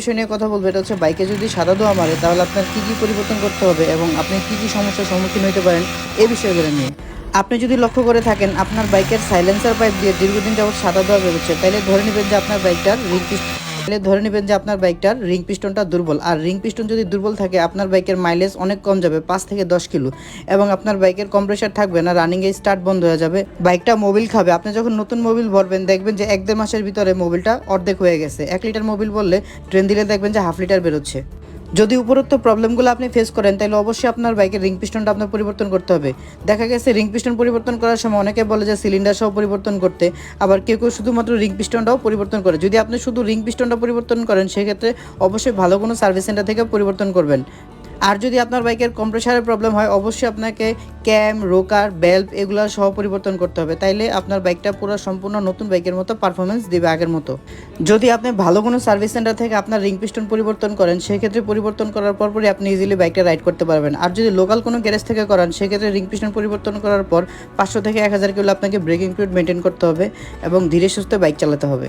বিষয় নিয়ে কথা বলবো, এটা হচ্ছে বাইকে যদি সাদা ধোঁয়া মারে তাহলে আপনার কী কী পরিবর্তন করতে হবে এবং আপনি কী কী সমস্যার সম্মুখীন হতে পারেন এই বিষয়গুলো নিয়ে। আপনি যদি লক্ষ্য করে থাকেন আপনার বাইকের সাইলেন্সার পাইপ দিয়ে দীর্ঘদিন যাবত সাদা ধোঁয়া বেরোচ্ছে, তাহলে ধরে নেবেন যে আপনার বাইকটার রিং পিস্টনটা দুর্বল। আর রিং পিস্টন যদি দুর্বল থাকে আপনার বাইকের মাইলেজ অনেক কম যাবে, 5 থেকে 10 কিলো, এবং আপনার বাইকের কম্প্রেসার থাকবে না, রানিংয়ে স্টার্ট বন্ধ হয়ে যাবে, বাইকটা মোবিল খাবে। আপনি যখন নতুন মোবিল ভরবেন দেখবেন যে 1-1.5 মাসের ভিতরে মোবিলটা অর্ধেক হয়ে গেছে। 1 লিটার মোবিল বললে ট্রেন দিলে দেখবেন যে 1/2 লিটার বেরোচ্ছে। যদি উপরোক্ত প্রবলেমগুলো আপনি ফেস করেন তাহলে অবশ্যই আপনার বাইকের রিং পিস্টনটা আপনার পরিবর্তন করতে হবে। দেখা গেছে রিং পিস্টন পরিবর্তন করার সময় অনেকে বলে যে সিলিন্ডার সহ পরিবর্তন করতে, আবার কেউ কেউ শুধুমাত্র রিং পিস্টনটাও পরিবর্তন করে। যদি আপনি শুধু রিং পিস্টনটা পরিবর্তন করেন সেক্ষেত্রে অবশ্যই ভালো কোনো সার্ভিস সেন্টার থেকে পরিবর্তন করবেন। আর যদি আপনার বাইকের কম্প্রেসারের প্রবলেম হয় অবশ্যই আপনাকে ক্যাম, রোকার, বেল্ট এগুলো সহ পরিবর্তন করতে হবে, তাইলে আপনার বাইকটা পুরো সম্পূর্ণ নতুন বাইকের মতো পারফরমেন্স দেবে আগের মতো। যদি আপনি ভালো কোনো সার্ভিস সেন্টার থেকে আপনার রিং পিস্টন পরিবর্তন করেন সেক্ষেত্রে পরিবর্তন করার পরই আপনি ইজিলি বাইকটা রাইড করতে পারবেন। আর যদি লোকাল কোনো গ্যারেজ থেকে করান সেক্ষেত্রে রিং পিস্টন পরিবর্তন করার পর 500 থেকে 1000 কিলো আপনাকে ব্রেকিং ফ্লুইড মেনটেন করতে হবে এবং ধীরে সুস্থে বাইক চালাতে হবে।